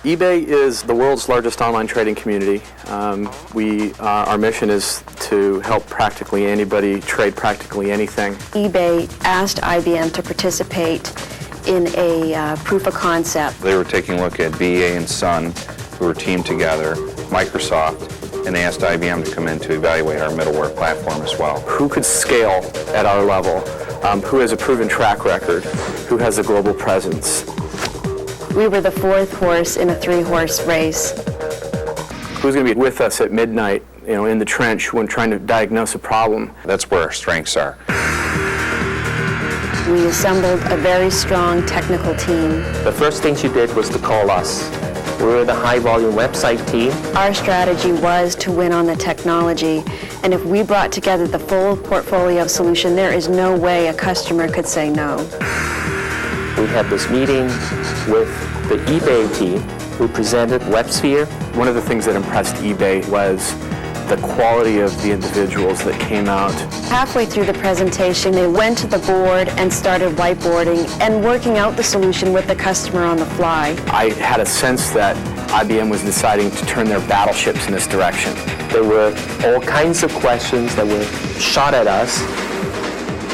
eBay is the world's largest online trading community. Our mission is to help practically anybody trade practically anything. eBay asked IBM to participate in a proof of concept. They were taking a look at BA and Sun, who were teamed together, Microsoft, and they asked IBM to come in to evaluate our middleware platform as well. Who could scale at our level? Who has a proven track record? Who has a global presence? We were the fourth horse in a three-horse race. Who's going to be with us at midnight, in the trench when trying to diagnose a problem? That's where our strengths are. We assembled a very strong technical team. The first thing she did was to call us. We were the high-volume website team. Our strategy was to win on the technology, and if we brought together the full portfolio of solution, there is no way a customer could say no. We had this meeting with the eBay team who presented WebSphere. One of the things that impressed eBay was the quality of the individuals that came out. Halfway through the presentation, they went to the board and started whiteboarding and working out the solution with the customer on the fly. I had a sense that IBM was deciding to turn their battleships in this direction. There were all kinds of questions that were shot at us.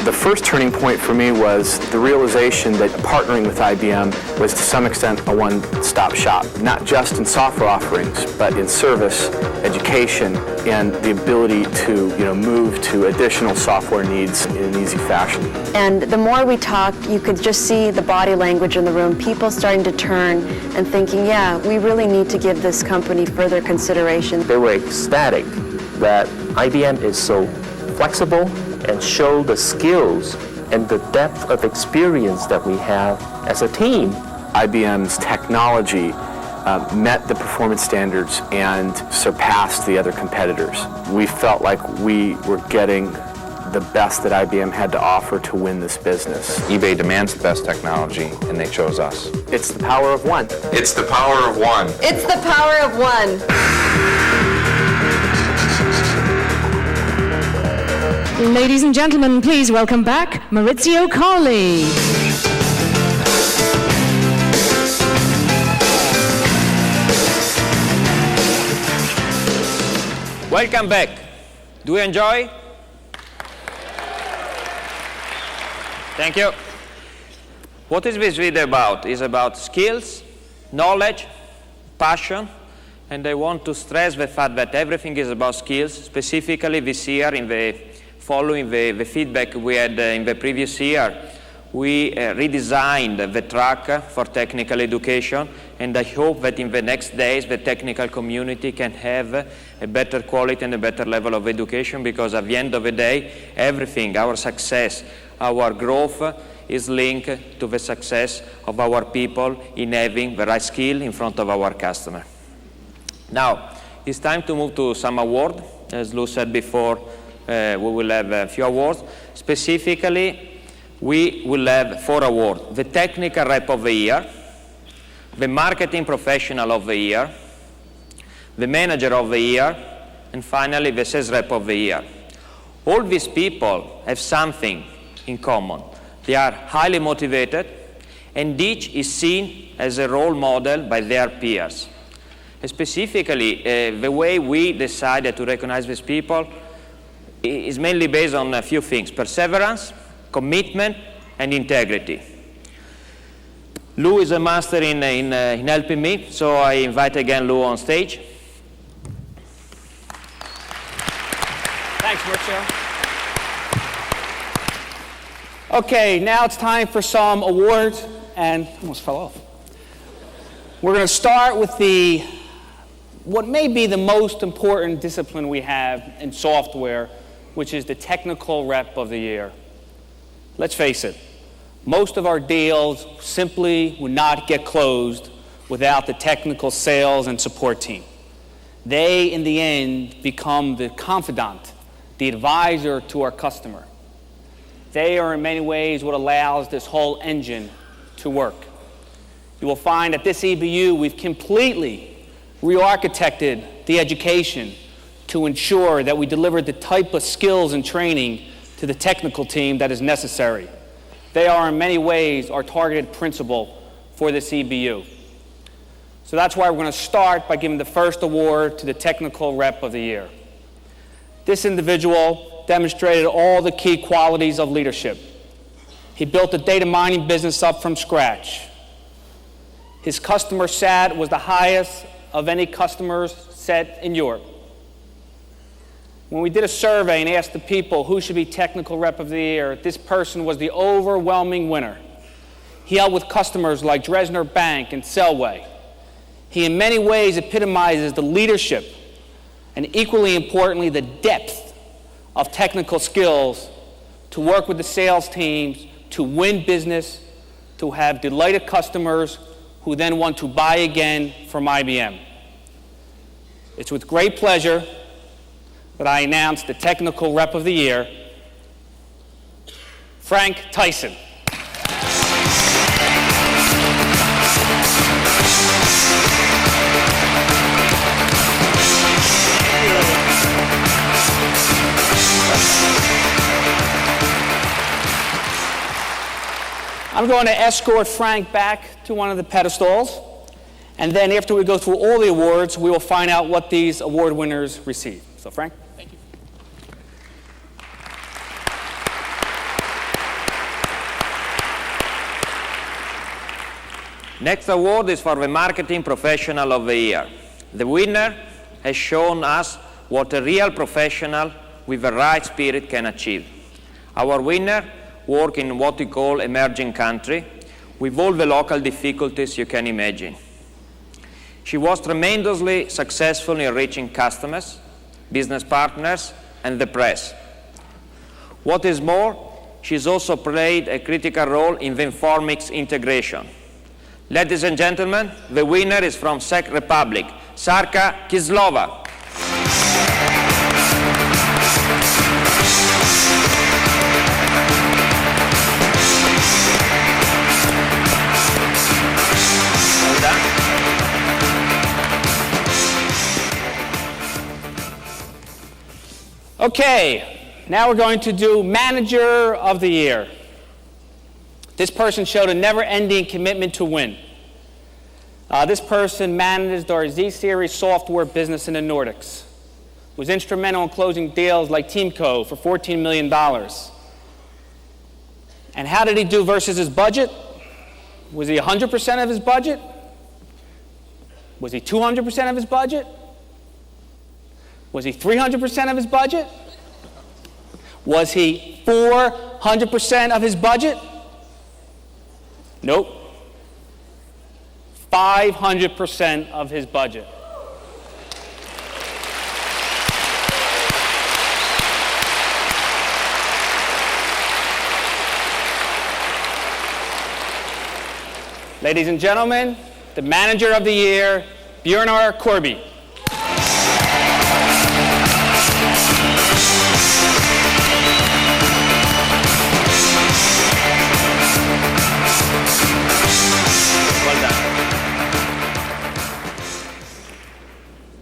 The first turning point for me was the realization that partnering with IBM was to some extent a one-stop shop, not just in software offerings, but in service, education, and the ability to move to additional software needs in an easy fashion. And the more we talked, you could just see the body language in the room, people starting to turn and thinking, yeah, we really need to give this company further consideration. They were ecstatic that IBM is so flexible and show the skills and the depth of experience that we have as a team. IBM's technology met the performance standards and surpassed the other competitors. We felt like we were getting the best that IBM had to offer to win this business. eBay demands the best technology, and they chose us. It's the power of one. It's the power of one. It's the power of one. Ladies and gentlemen, please welcome back Maurizio Colli. Welcome back. Do you enjoy? Thank you. What is this video about? It's about skills, knowledge, passion, and I want to stress the fact that everything is about skills. Specifically this year, following the feedback we had in the previous year, we redesigned the track for technical education, and I hope that in the next days the technical community can have a better quality and a better level of education, because at the end of the day, everything, our success, our growth is linked to the success of our people in having the right skill in front of our customer. Now, it's time to move to some awards. As Lou said before, we will have a few awards. Specifically, we will have 4 awards: the Technical Rep of the Year, the Marketing Professional of the Year, the Manager of the Year, and finally, the Sales Rep of the Year. All these people have something in common. They are highly motivated, and each is seen as a role model by their peers. Specifically, the way we decided to recognize these people is mainly based on a few things: perseverance, commitment, and integrity. Lou is a master in helping me, so I invite again Lou on stage. Thanks, Maurizio. Okay, now it's time for some awards, and almost fell off. We're going to start with what may be the most important discipline we have in software, which is the Technical Rep of the Year. Let's face it, most of our deals simply would not get closed without the technical sales and support team. They, in the end, become the confidant, the advisor to our customer. They are in many ways what allows this whole engine to work. You will find at this EBU we've completely re-architected the education to ensure that we deliver the type of skills and training to the technical team that is necessary. They are in many ways our targeted principle for this EBU. So that's why we're going to start by giving the first award to the Technical Rep of the Year. This individual demonstrated all the key qualities of leadership. He built a data mining business up from scratch. His customer sat was the highest of any customers set in Europe. When we did a survey and asked the people who should be Technical Rep of the Year, this person was the overwhelming winner. He held with customers like Dresdner Bank and Selway. He in many ways epitomizes the leadership and, equally importantly, the depth of technical skills to work with the sales teams, to win business, to have delighted customers who then want to buy again from IBM. It's with great pleasure that I announce the Technical Rep of the Year, Frank Tyson. I'm going to escort Frank back to one of the pedestals, and then after we go through all the awards, we will find out what these award winners receive. So, Frank. Thank you. Next award is for the Marketing Professional of the Year. The winner has shown us what a real professional with the right spirit can achieve. Our winner worked in what we call emerging country, with all the local difficulties you can imagine. She was tremendously successful in reaching customers, business partners, and the press. What is more, she's also played a critical role in the Informix integration. Ladies and gentlemen, the winner is from Czech Republic, Sarka Kislova. Well done. Okay, now we're going to do Manager of the Year. This person showed a never-ending commitment to win. This person managed our Z-Series software business in the Nordics. Was instrumental in closing deals like Teamco for $14 million. And how did he do versus his budget? Was he 100% of his budget? Was he 200% of his budget? Was he 300% of his budget? Was he 400% of his budget? Nope. 500% of his budget. Ladies and gentlemen, the Manager of the Year, Bjornar Korby. Well done.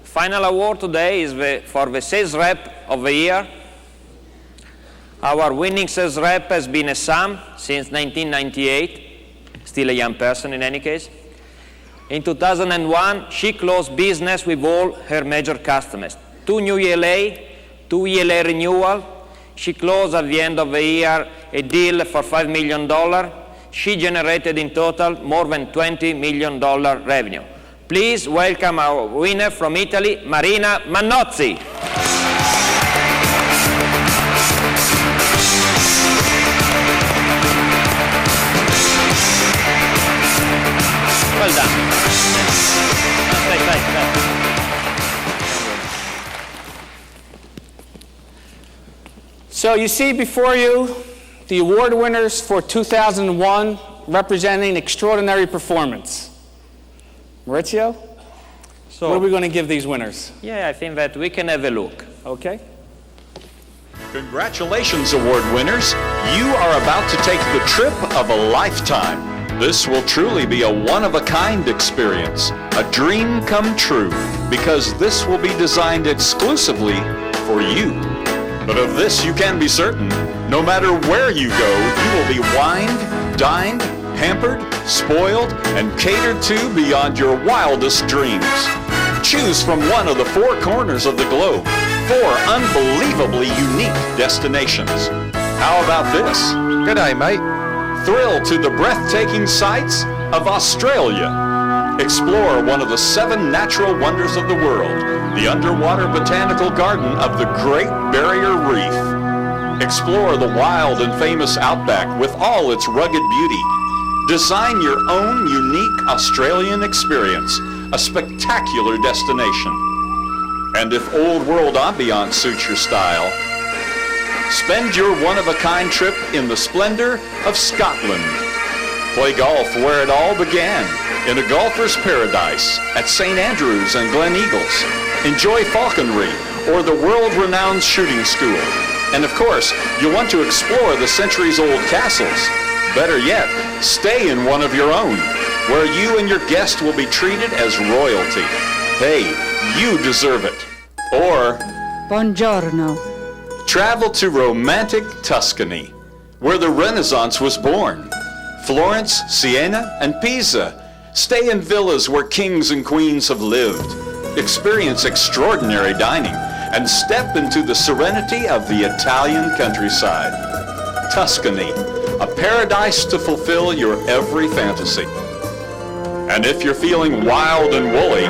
Final award today is for the Sales Rep of the Year. Our winning sales rep has been a Sam since 1998. Still a young person in any case. In 2001, she closed business with all her major customers. 2 new ELA, 2 ELA renewal. She closed at the end of the year a deal for $5 million. She generated in total more than $20 million revenue. Please welcome our winner from Italy, Marina Mannozzi. Well done. Stay. So you see before you the award winners for 2001 representing extraordinary performance. Maurizio, So, what are we going to give these winners? yeah, I think that we can have a look. Okay. Congratulations, award winners. You are about to take the trip of a lifetime. This will truly be a one-of-a-kind experience, a dream come true, because this will be designed exclusively for you. But of this you can be certain, no matter where you go, you will be wined, dined, pampered, spoiled, and catered to beyond your wildest dreams. Choose from one of the 4 corners of the globe, 4 unbelievably unique destinations. How about this? G'day, mate. Thrill to the breathtaking sights of Australia. Explore one of the 7 natural wonders of the world, the underwater botanical garden of the Great Barrier Reef. Explore the wild and famous outback with all its rugged beauty. Design your own unique Australian experience, a spectacular destination. And if old world ambiance suits your style, spend your one-of-a-kind trip in the splendor of Scotland. Play golf where it all began, in a golfer's paradise at St. Andrews and Glen Eagles. Enjoy falconry or the world-renowned shooting school. And of course, you'll want to explore the centuries-old castles. Better yet, stay in one of your own, where you and your guest will be treated as royalty. Hey, you deserve it. Or Buongiorno. travel to romantic Tuscany, where the Renaissance was born. Florence, Siena, and Pisa. Stay in villas where kings and queens have lived. Experience extraordinary dining and step into the serenity of the Italian countryside. Tuscany, a paradise to fulfill your every fantasy. And if you're feeling wild and woolly,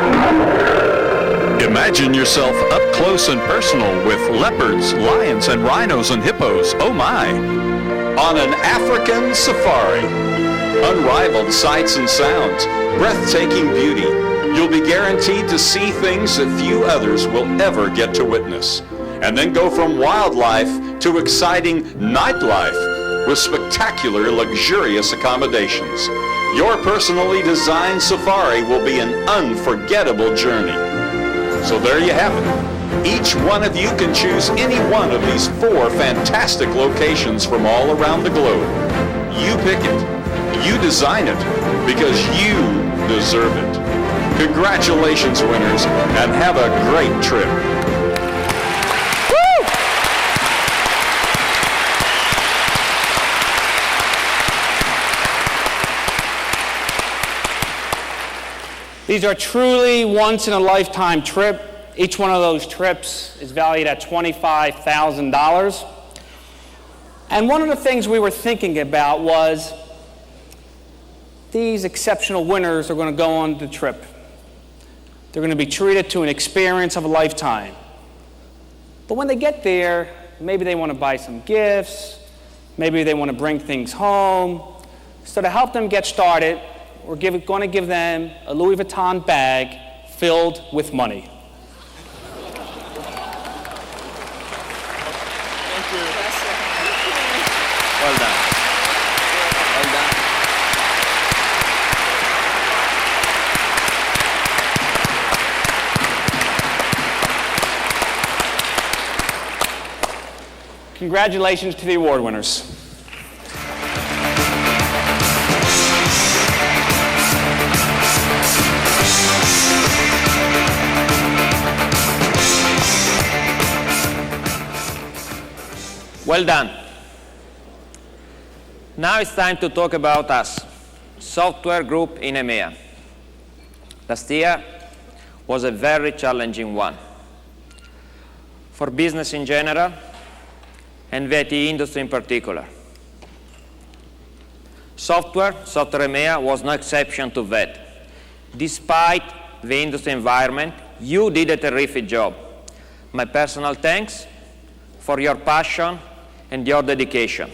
imagine yourself up close and personal with leopards, lions, and rhinos and hippos, oh my, on an African safari. Unrivaled sights and sounds, breathtaking beauty. You'll be guaranteed to see things that few others will ever get to witness. And then go from wildlife to exciting nightlife with spectacular, luxurious accommodations. Your personally designed safari will be an unforgettable journey. So there you have it. Each one of you can choose any one of these 4 fantastic locations from all around the globe. You pick it. You design it, because you deserve it. Congratulations, winners, and have a great trip. Woo! These are truly once-in-a-lifetime trip. Each one of those trips is valued at $25,000. And one of the things we were thinking about was these exceptional winners are going to go on the trip. They're going to be treated to an experience of a lifetime. But when they get there, maybe they want to buy some gifts, maybe they want to bring things home. So to help them get started, we're going to give them a Louis Vuitton bag filled with money. Well done. Well done. Congratulations to the award winners. Well done. Now it's time to talk about us, software group in EMEA. Last year was a very challenging one for business in general and the IT industry in particular. Software EMEA was no exception to that. Despite the industry environment, you did a terrific job. My personal thanks for your passion and your dedication.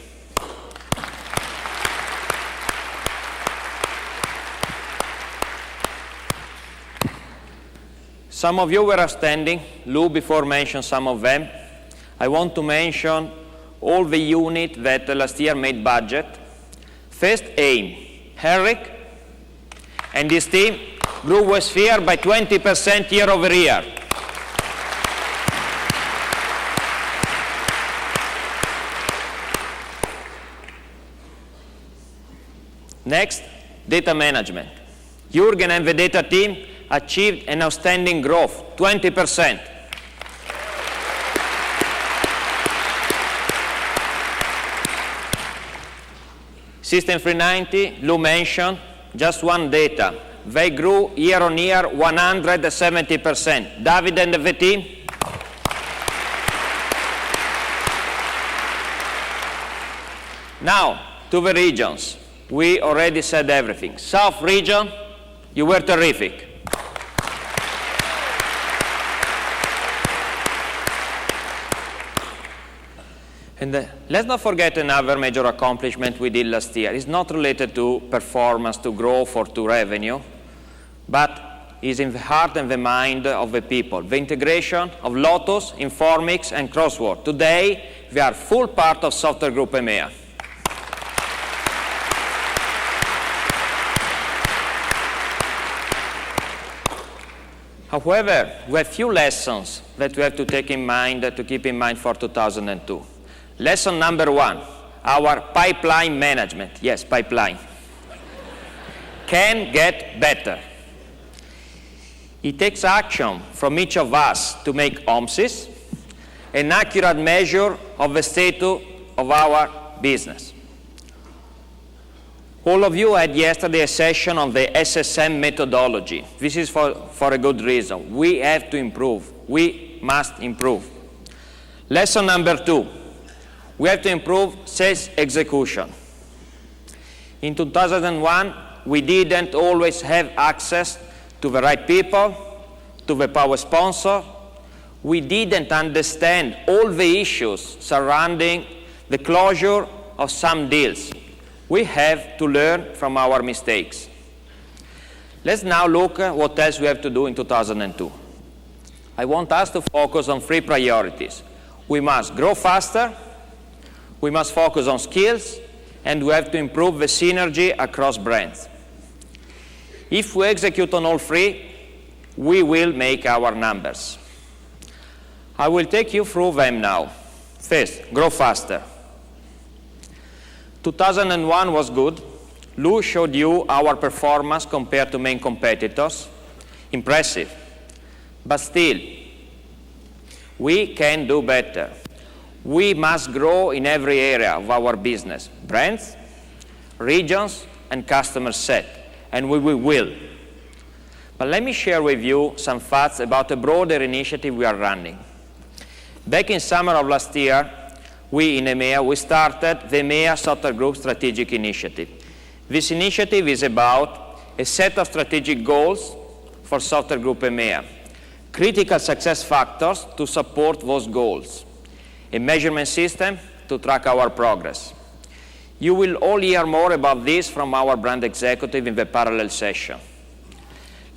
Some of you were outstanding. Lou before mentioned some of them. I want to mention all the units that last year made budget. First, AIM. Henrik and his team grew WestSphere by 20% year over year. Next, data management. Jürgen and the data team achieved an outstanding growth, 20%. System 390, Lou mentioned, just one data. They grew year on year 170%. David and the team. Now, to the regions. We already said everything. South region, you were terrific. And let's not forget another major accomplishment we did last year. It's not related to performance, to growth, or to revenue, but is in the heart and the mind of the people. The integration of Lotus, Informix, and Crossword. Today, we are full part of Software Group EMEA. However, we have few lessons that we have to take in mind, to keep in mind for 2002. Lesson number one, our pipeline management. Yes, pipeline. Can get better. It takes action from each of us to make OMSIS an accurate measure of the status of our business. All of you had yesterday a session on the SSM methodology. This is for a good reason. We have to improve. We must improve. Lesson number two, we have to improve sales execution. In 2001, we didn't always have access to the right people, to the power sponsor. We didn't understand all the issues surrounding the closure of some deals. We have to learn from our mistakes. Let's now look at what else we have to do in 2002. I want us to focus on three priorities. We must grow faster, we must focus on skills, and we have to improve the synergy across brands. If we execute on all three, we will make our numbers. I will take you through them now. First, grow faster. 2001 was good. Lou showed you our performance compared to main competitors. Impressive. But still, we can do better. We must grow in every area of our business, brands, regions, and customer set, and we will. But let me share with you some facts about a broader initiative we are running. Back in summer of last year, we in EMEA, we started the EMEA Software Group Strategic Initiative. This initiative is about a set of strategic goals for Software Group EMEA. Critical success factors to support those goals. A measurement system to track our progress. You will all hear more about this from our brand executive in the parallel session.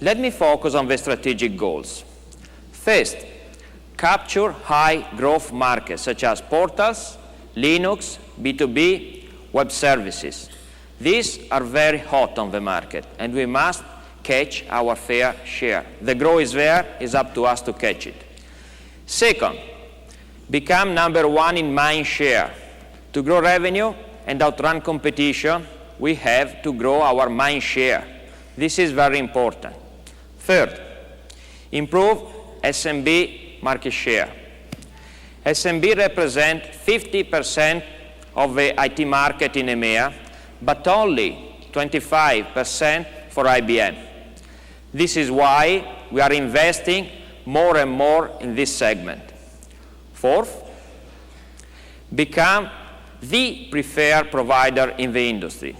Let me focus on the strategic goals. First, capture high growth markets such as portals, Linux, B2B, web services. These are very hot on the market, and we must catch our fair share. The growth is there, it's up to us to catch it. Second, become number one in mind share. To grow revenue and outrun competition, we have to grow our mind share. This is very important. Third, improve SMB market share. SMB represent 50% of the IT market in EMEA, but only 25% for IBM. This is why we are investing more and more in this segment. Fourth, become the preferred provider in the industry.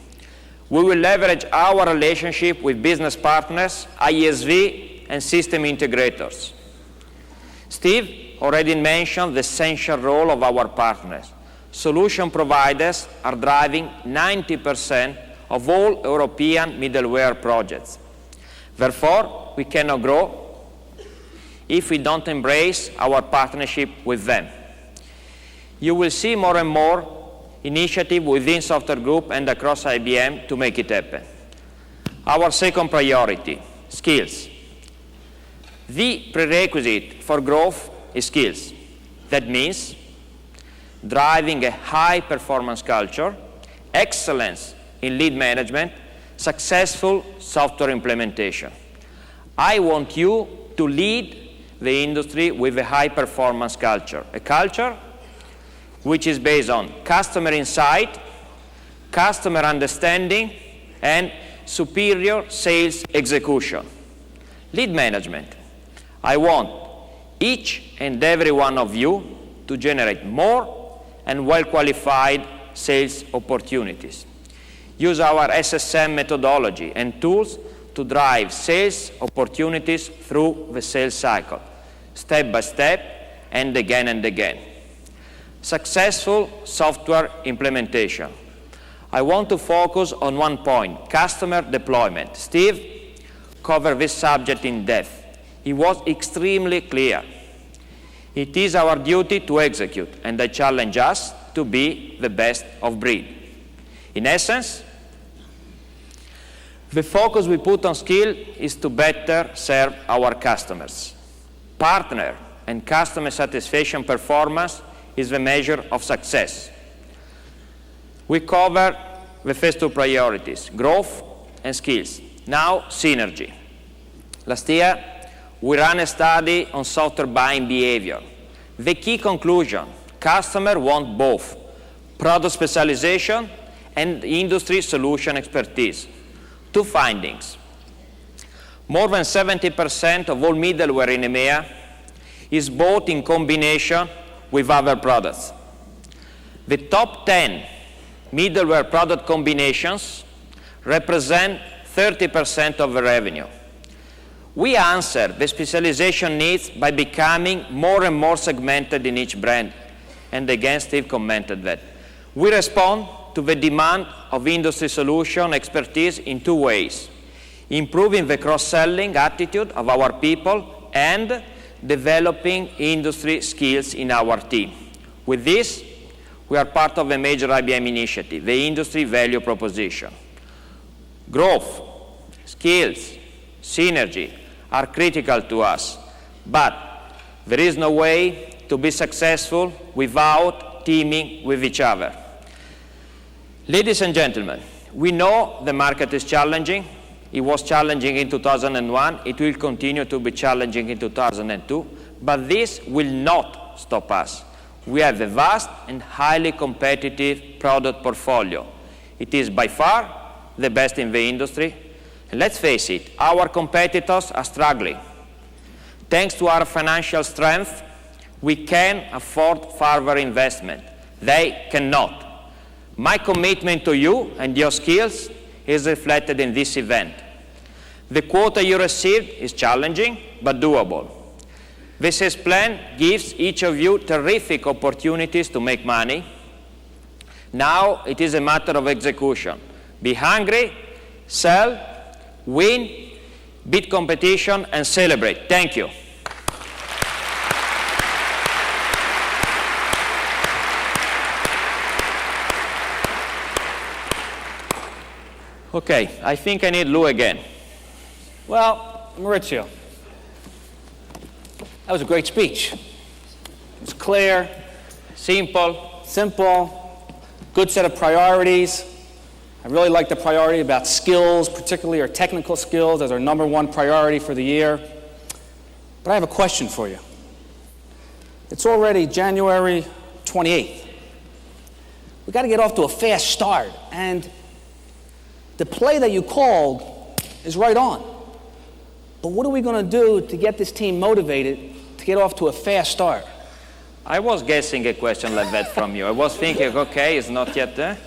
We will leverage our relationship with business partners, ISV, and system integrators. Steve already mentioned the essential role of our partners. Solution providers are driving 90% of all European middleware projects. Therefore, we cannot grow if we don't embrace our partnership with them. You will see more and more initiatives within Software Group and across IBM to make it happen. Our second priority, skills. The prerequisite for growth is skills. That means driving a high-performance culture, excellence in lead management, successful software implementation. I want you to lead the industry with a high-performance culture, a culture which is based on customer insight, customer understanding, and superior sales execution. Lead management. I want each and every one of you to generate more and well-qualified sales opportunities. Use our SSM methodology and tools to drive sales opportunities through the sales cycle, step by step and again and again. Successful software implementation. I want to focus on one point, customer deployment. Steve covered this subject in depth. He was extremely clear. It is our duty to execute, and I challenge us to be the best of breed. In essence, the focus we put on skill is to better serve our customers. Partner and customer satisfaction performance is the measure of success. We cover the first two priorities, growth and skills. Now, synergy. Last year, we ran a study on software buying behavior. The key conclusion, customers want both product specialization and industry solution expertise. Two findings. More than 70% of all middleware in EMEA is bought in combination with other products. The top 10 middleware product combinations represent 30% of the revenue. We answer the specialization needs by becoming more and more segmented in each brand. And again, Steve commented that. We respond to the demand of industry solution expertise in two ways: improving the cross-selling attitude of our people and developing industry skills in our team. With this, we are part of a major IBM initiative, the industry value proposition. Growth, skills, synergy are critical to us, but there is no way to be successful without teaming with each other. Ladies and gentlemen, we know the market is challenging. It was challenging in 2001. It will continue to be challenging in 2002. But this will not stop us. We have a vast and highly competitive product portfolio. It is by far the best in the industry. And let's face it, our competitors are struggling. Thanks to our financial strength, we can afford further investment. They cannot. My commitment to you and your skills is reflected in this event. The quota you received is challenging, but doable. This plan gives each of you terrific opportunities to make money. Now it is a matter of execution. Be hungry, sell, win, beat competition, and celebrate. Thank you. Okay, I think I need Lou again. Well, Maurizio, that was a great speech. It was clear, simple, good set of priorities. I really like the priority about skills, particularly our technical skills as our number one priority for the year. But I have a question for you. It's already January 28th. We've got to get off to a fast start, and the play that you called is right on. But what are we going to do to get this team motivated to get off to a fast start? I was guessing a question like that from you. I was thinking, okay, it's not yet there.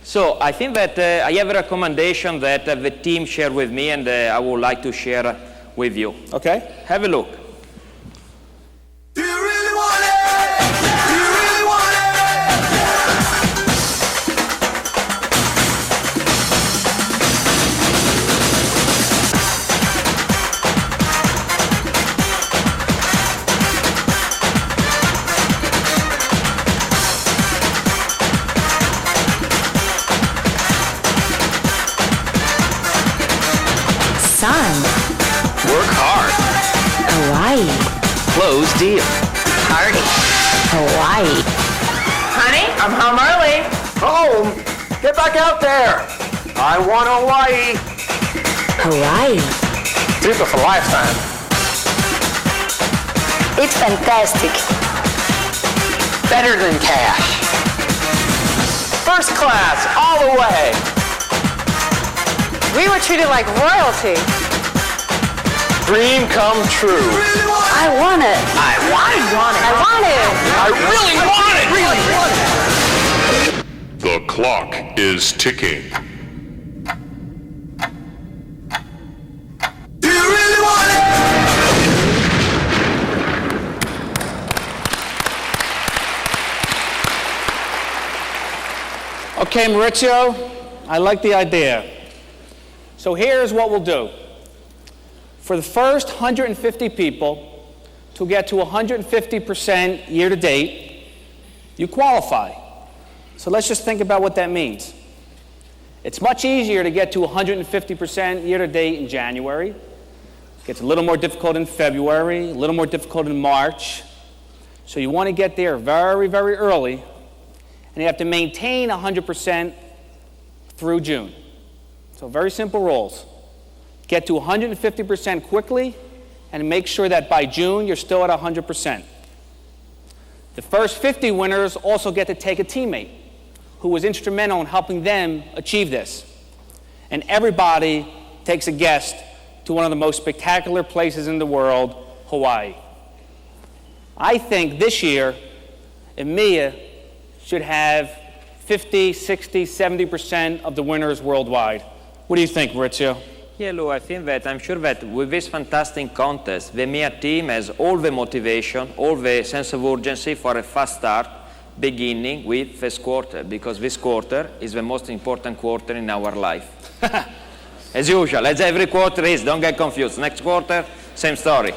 So I think that I have a recommendation that the team shared with me, and I would like to share with you. Okay. Have a look. Do you really want it? Do you really want it? Sun. Work hard. Hawaii. Close deal. Party. Hawaii. Honey, I'm home early. Home? Get back out there. I want Hawaii. Hawaii. Beautiful lifetime. It's fantastic. Better than cash. First class, all the way. We were treated like royalty. Dream come true. I want it. I want it. I want it. I really want it. The clock is ticking. Do you really want it? Okay, Maurizio, I like the idea. So here's what we'll do. For the first 150 people to get to 150% year to date, you qualify. So let's just think about what that means. It's much easier to get to 150% year to date in January. It gets a little more difficult in February, a little more difficult in March. So you want to get there very, very early, and you have to maintain 100% through June. So very simple rules. Get to 150% quickly, and make sure that by June you're still at 100%. The first 50 winners also get to take a teammate who was instrumental in helping them achieve this. And everybody takes a guest to one of the most spectacular places in the world, Hawaii. I think this year, EMEA should have 50, 60, 70% of the winners worldwide. What do you think, Maurizio? Yeah, Lou, I'm sure that with this fantastic contest, the EMEA team has all the motivation, all the sense of urgency for a fast start, beginning with first quarter, because this quarter is the most important quarter in our life. As usual, as every quarter is, don't get confused. Next quarter, same story.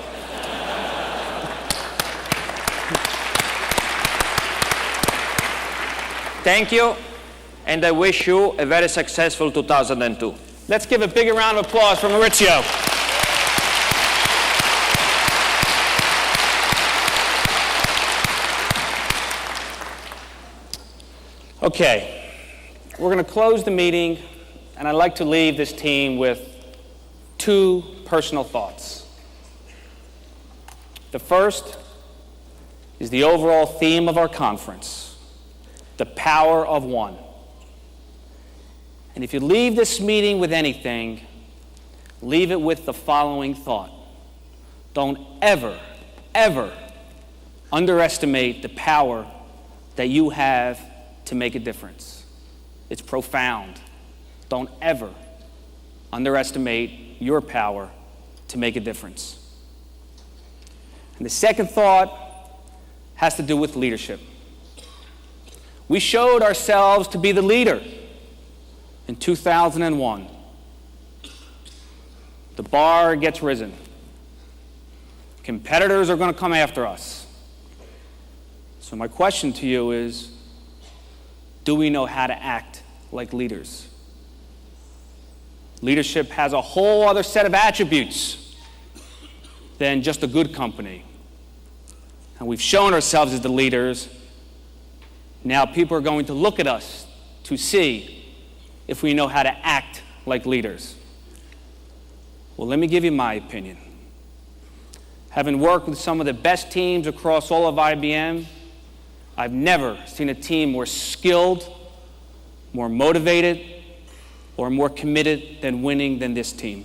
Thank you, and I wish you a very successful 2002. Let's give a big round of applause for Maurizio. Okay, we're going to close the meeting, and I'd like to leave this team with two personal thoughts. The first is the overall theme of our conference, the power of one. And if you leave this meeting with anything, leave it with the following thought. Don't ever, ever underestimate the power that you have to make a difference. It's profound. Don't ever underestimate your power to make a difference. And the second thought has to do with leadership. We showed ourselves to be the leader in 2001. The bar gets risen. Competitors are going to come after us. So my question to you is, do we know how to act like leaders? Leadership has a whole other set of attributes than just a good company. And we've shown ourselves as the leaders. Now people are going to look at us to see if we know how to act like leaders. Well, let me give you my opinion. Having worked with some of the best teams across all of IBM, I've never seen a team more skilled, more motivated, or more committed than winning than this team.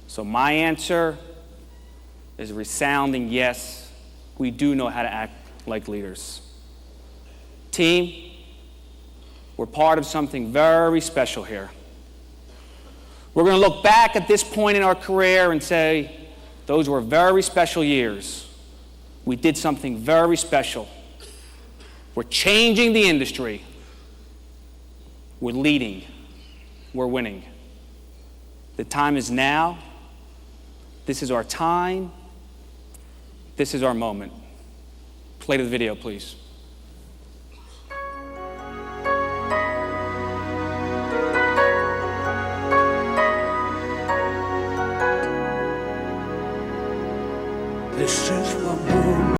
So my answer is a resounding yes. We do know how to act like leaders. Team, we're part of something very special here. We're going to look back at this point in our career and say, those were very special years. We did something very special. We're changing the industry. We're leading. We're winning. The time is now. This is our time. This is our moment. Play the video, please. This is what moment.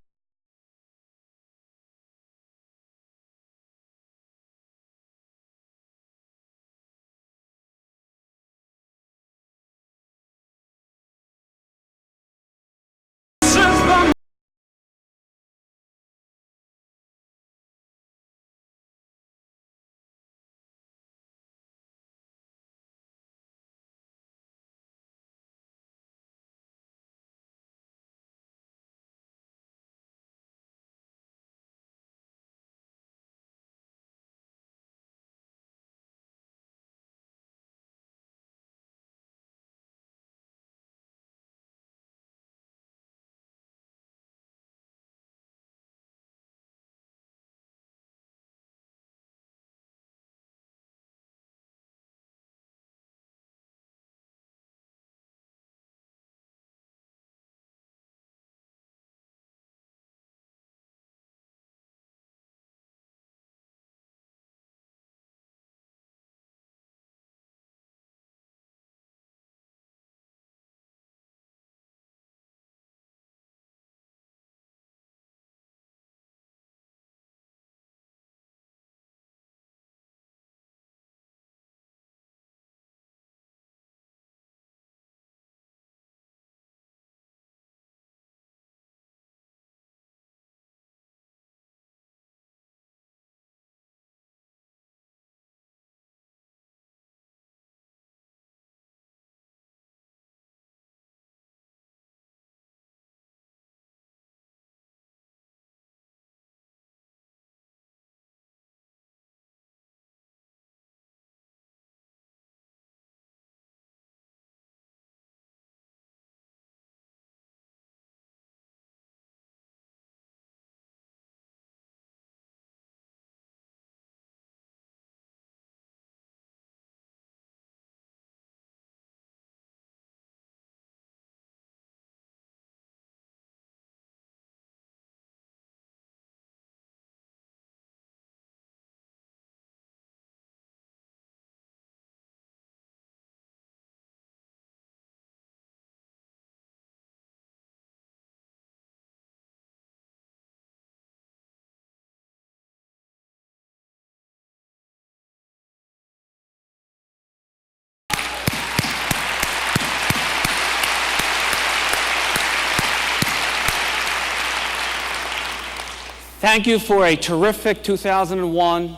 Thank you for a terrific 2001.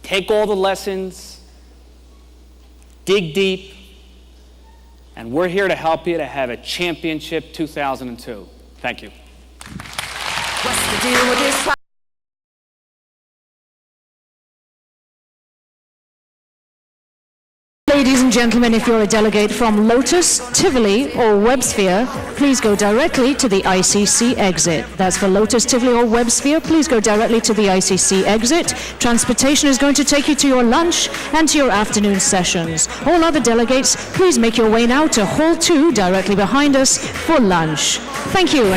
Take all the lessons, dig deep, and we're here to help you to have a championship 2002. Thank you. What's the deal with this? Ladies and gentlemen, if you're a delegate from Lotus, Tivoli, or WebSphere, please go directly to the ICC exit. That's for Lotus, Tivoli, or WebSphere. Please go directly to the ICC exit. Transportation is going to take you to your lunch and to your afternoon sessions. All other delegates, please make your way now to Hall 2, directly behind us, for lunch. Thank you.